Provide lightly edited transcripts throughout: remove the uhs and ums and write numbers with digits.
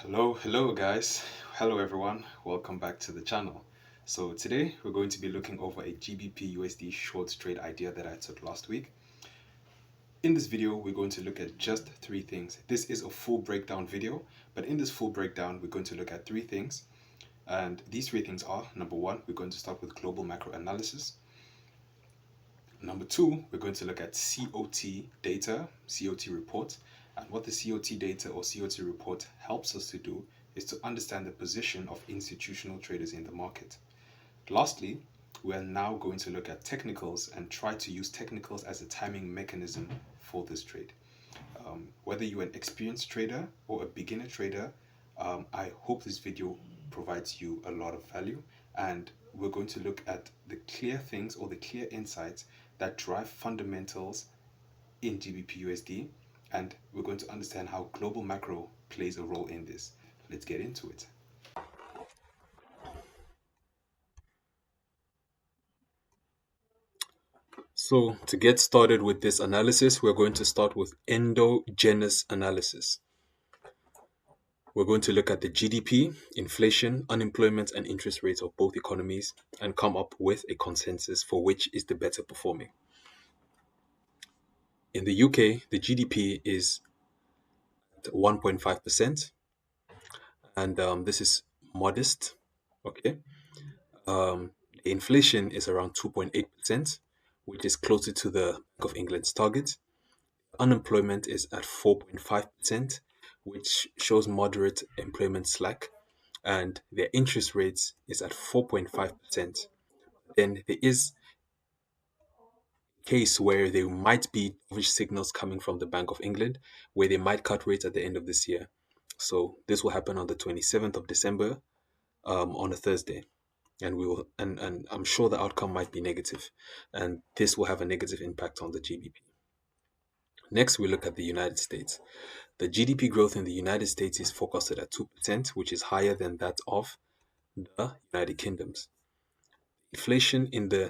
Hello guys. Hello everyone. Welcome back to the channel. So today we're going to be looking over a GBPUSD short trade idea that I took last week. In this video, we're going to look at just three things. This is a full breakdown video, but in this full breakdown, we're going to look at three things. And these three things are, number one, we're going to start with global macro analysis. Number two, we're going to look at COT data, COT report. And what the COT data or COT report helps us to do is to understand the position of institutional traders in the market. Lastly, we are now going to look at technicals and try to use technicals as a timing mechanism for this trade. Whether you're an experienced trader or a beginner trader, I hope this video provides you a lot of value, and we're going to look at the clear things or the clear insights that drive fundamentals in GBPUSD, and we're going to understand how global macro plays a role in this. Let's get into it. So to get started with this analysis, we're going to start with endogenous analysis. We're going to look at the GDP, inflation, unemployment, and interest rates of both economies and come up with a consensus for which is the better performing. In the UK, the GDP is at 1.5%, and this is modest. Okay. The inflation is around 2.8%, which is closer to the Bank of England's target. Unemployment is at 4.5%, which shows moderate employment slack, and their interest rates is at 4.5%. Then there is a case where there might be dovish signals coming from the Bank of England, where they might cut rates at the end of this year. So this will happen on the 27th of December, on a Thursday. And we will, and I'm sure the outcome might be negative, and this will have a negative impact on the GBP. Next, we look at the United States. The GDP growth in the United States is forecasted at 2%, which is higher than that of the United Kingdom's. Inflation in the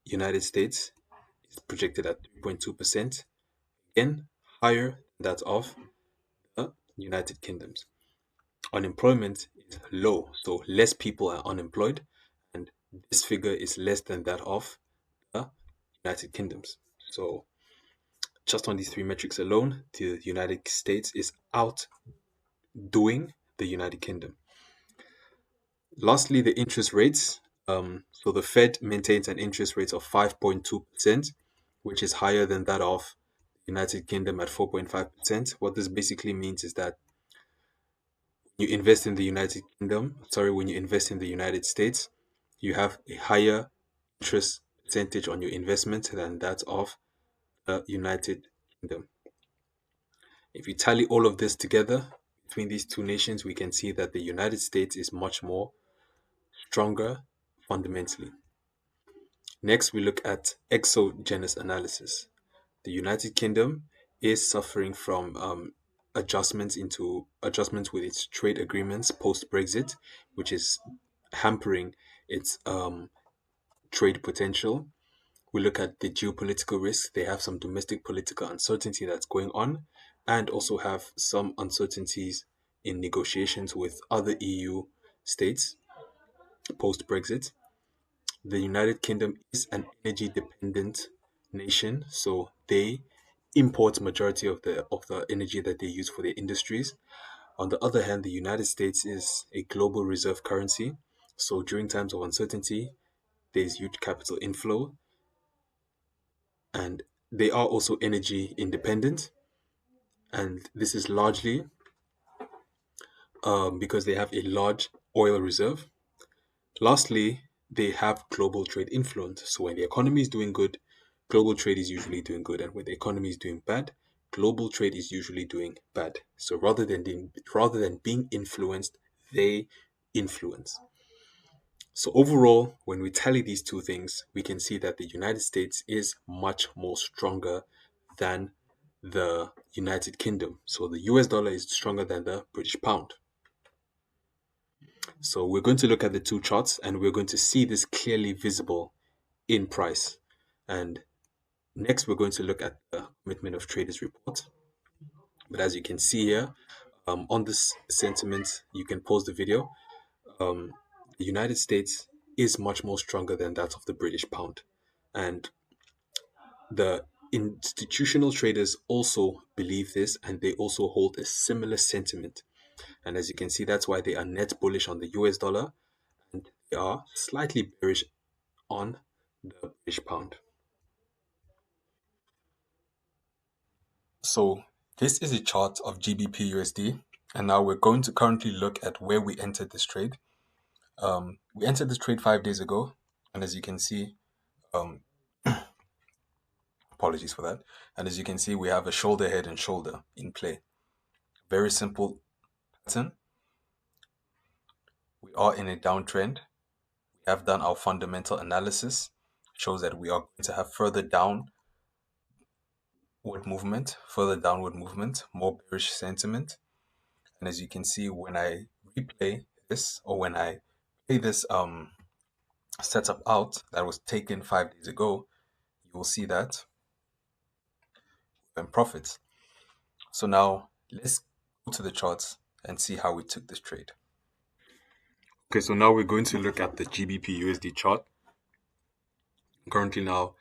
United States is projected at 3.2%, again higher than that of the United Kingdom's. Unemployment is low, so less people are unemployed, and this figure is less than that of the United Kingdom's. So just on these three metrics alone, the United States is outdoing the United Kingdom. Lastly, the interest rates. So the Fed maintains an interest rate of 5.2%, which is higher than that of the United Kingdom at 4.5%. What this basically means is that when you invest in the when you invest in the United States, you have a higher interest percentage on your investment than that of the United Kingdom. If you tally all of this together between these two nations, we can see that the United States is much more stronger fundamentally. Next, we look at exogenous analysis. The United Kingdom is suffering from adjustments with its trade agreements post Brexit, which is hampering its trade potential. We look at the geopolitical risks. They have some domestic political uncertainty that's going on, and also have some uncertainties in negotiations with other EU states post Brexit. The United Kingdom is an energy dependent nation, so they import majority of the energy that they use for their industries. On the other hand, the United States is a global reserve currency, so during times of uncertainty, there's huge capital inflow, and they are also energy independent, and this is largely because they have a large oil reserve. Lastly, they have global trade influence. So when the economy is doing good, global trade is usually doing good, and when the economy is doing bad, global trade is usually doing bad. So rather than being influenced, they influence. So overall, when we tally these two things, we can see that the United States is much more stronger than the United Kingdom. So the US dollar is stronger than the British pound. So we're going to look at the two charts, and we're going to see this clearly visible in price. And next, we're going to look at the commitment of traders report. But as you can see here, On this sentiment, you can pause the video. Um, the United States is much more stronger than that of the British pound, and the institutional traders also believe this, and they also hold a similar sentiment. And as you can see, that's why they are net bullish on the US dollar, and they are slightly bearish on the British pound. So this is a chart of GBPUSD, and now we're going to currently look at where we entered this trade. We entered this trade 5 days ago, and as you can see, um, apologies for that. And as you can see, we have a shoulder, head, and shoulder in play. Very simple pattern. We are in a downtrend. We have done our fundamental analysis. Shows that we are going to have further downward movement, more bearish sentiment. And as you can see, when I replay this, or when I play this setup out that was taken 5 days ago, you will see that we're in profits. So now let's go to the charts and see how we took this trade. Okay, so now we're going to look at the GBP USD chart. Currently now,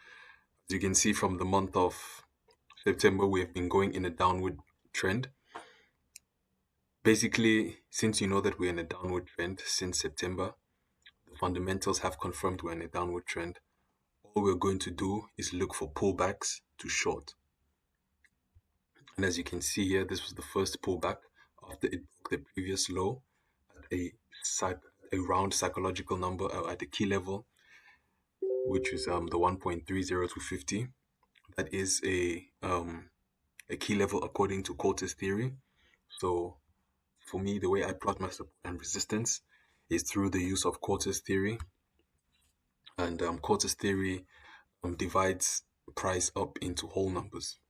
as you can see from the month of September, we have been going in a downward trend. Basically, since you know that we're in a downward trend since September, the fundamentals have confirmed we're in a downward trend. All we're going to do is look for pullbacks to short. And as you can see here, this was the first pullback after it broke the previous low at a round psychological number at the key level, which is the 1.30250. That is a key level according to Coulter's theory. So for me, the way I plot my support and resistance is through the use of Coulter's theory. And Coulter's theory divides price up into whole numbers.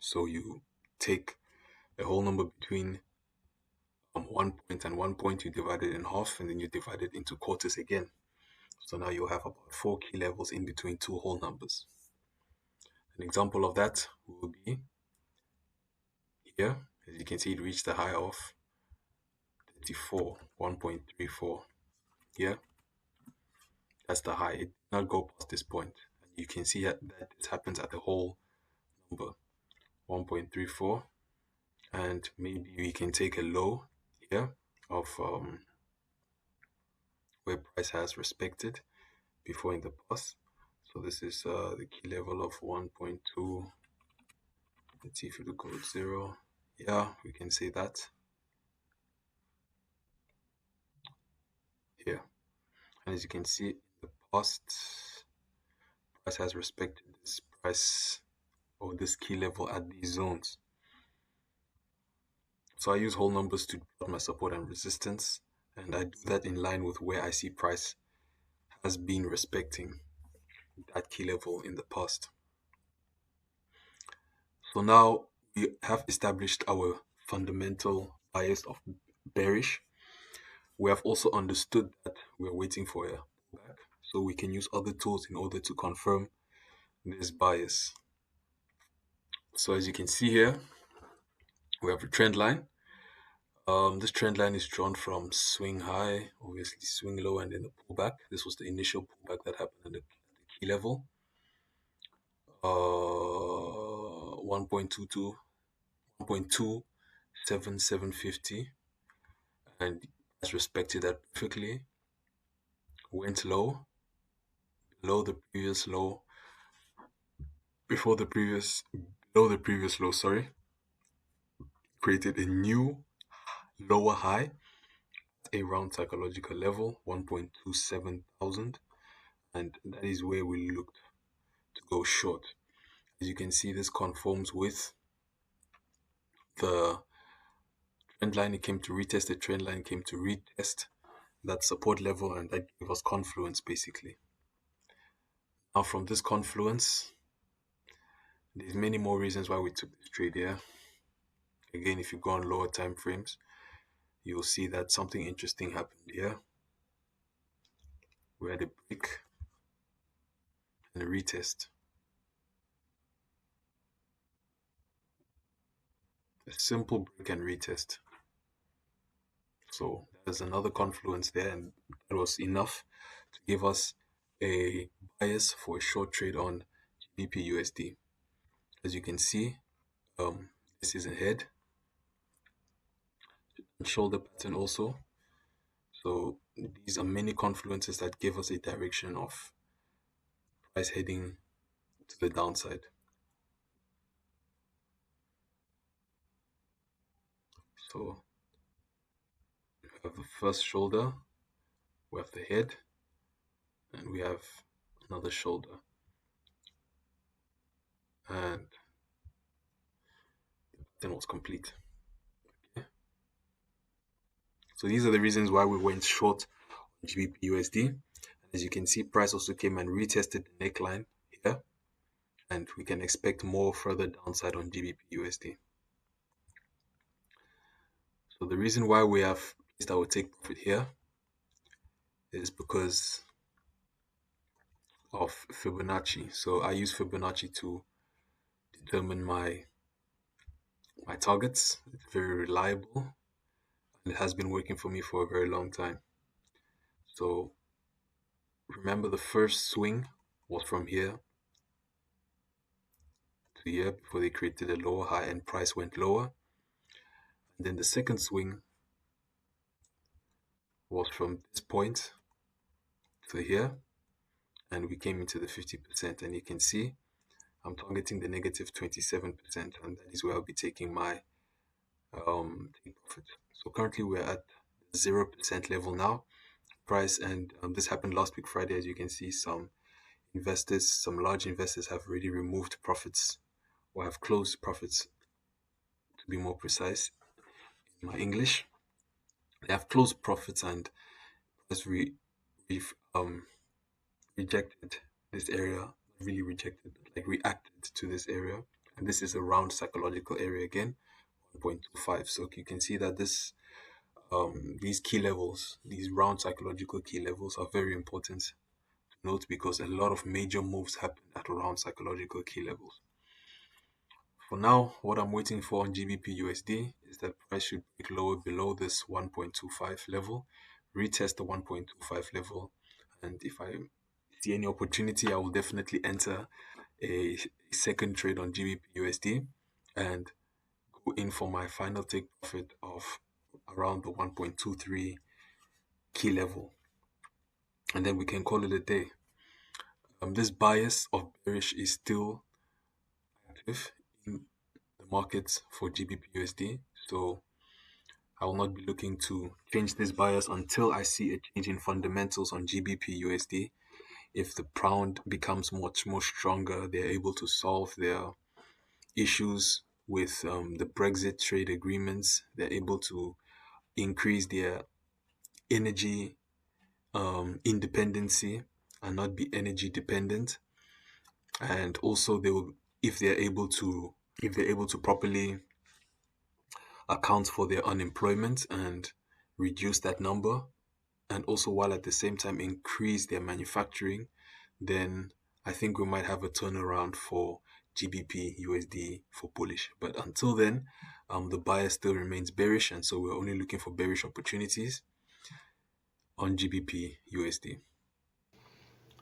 So you take a whole number between 1 point and 1 point, you divide it in half, and then you divide it into quarters again. So now you'll have about 4 key levels in between two whole numbers. An example of that will be here. As you can see, it reached a high of 1.34. Yeah, that's the high. It did not go past this point. You can see that it happens at the whole number, 1.34. And maybe we can take a low here of where price has respected before in the past. So this is the key level of 1.2. Let's see if it will go 0. Yeah, we can say that here. And as you can see, in the past, price has respected this price or this key level at these zones. So I use whole numbers to plot my support and resistance, and I do that in line with where I see price has been respecting that key level in the past. So now we have established our fundamental bias of bearish. We have also understood that we're waiting for a pullback, so we can use other tools in order to confirm this bias. So as you can see here, we have a trend line. This trend line is drawn from swing high, obviously swing low, and then the pullback. This was the initial pullback that happened at the key level. 1.22, 1.27750, and as respected that perfectly. Went low, below the previous low, below the previous low, sorry. Created a new lower high at a round psychological level, 1.27 thousand, and that is where we looked to go short. As you can see, this conforms with the trend line. It came to retest the trend line, came to retest that support level, and that gave us confluence basically. Now from this confluence, there's many more reasons why we took this trade here. Again, if you go on lower time frames, you'll see that something interesting happened here. We had a break and a retest. A simple break and retest. So there's another confluence there, and that was enough to give us a bias for a short trade on GBPUSD. As you can see, this is a head and shoulder pattern also. So these are many confluences that give us a direction of price heading to the downside. So we have the first shoulder, we have the head, and we have another shoulder. And the pattern was complete. Okay. So these are the reasons why we went short on GBPUSD. As you can see, price also came and retested the neckline here, and we can expect more further downside on GBPUSD. So the reason why we have placed our take profit here is because of Fibonacci. So I use Fibonacci to determine my targets. It's very reliable, and it has been working for me for a very long time. So remember, the first swing was from here to here before they created a lower high and price went lower. And then the second swing was from this point to here, and we came into the 50%. And you can see I'm targeting the negative 27%, and that is where I'll be taking my take profit. So currently we're at 0% level now, price, and this happened last week Friday. As you can see, some large investors have already removed profits, or have closed profits, to be more precise in my English. They have closed profits and has rejected this area, really rejected, like reacted to this area. And this is a round psychological area again, 1.25. So you can see that these key levels, these round psychological key levels, are very important to note, because a lot of major moves happen at around psychological key levels. For now, what I'm waiting for on GBPUSD is that price should break lower below this 1.25 level, retest the 1.25 level, and if I see any opportunity, I will definitely enter a second trade on GBPUSD and go in for my final take profit of around the 1.23 key level, and then we can call it a day. This bias of bearish is still active in the markets for GBPUSD, so I will not be looking to change this bias until I see a change in fundamentals on GBPUSD. If the pound becomes much more stronger, they're able to solve their issues with the Brexit trade agreements, they're able to increase their energy independency and not be energy dependent. And also if they're able to properly account for their unemployment and reduce that number, and also while at the same time increase their manufacturing, then I think we might have a turnaround for GBP USD for bullish. But until then, the bias still remains bearish, and so we're only looking for bearish opportunities on GBP USD.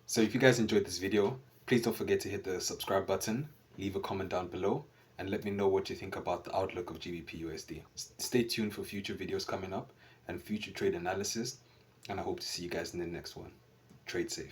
So if you guys enjoyed this video, please don't forget to hit the subscribe button, leave a comment down below, and let me know what you think about the outlook of GBP USD. Stay tuned for future videos coming up and future trade analysis, and I hope to see you guys in the next one. Trade safe.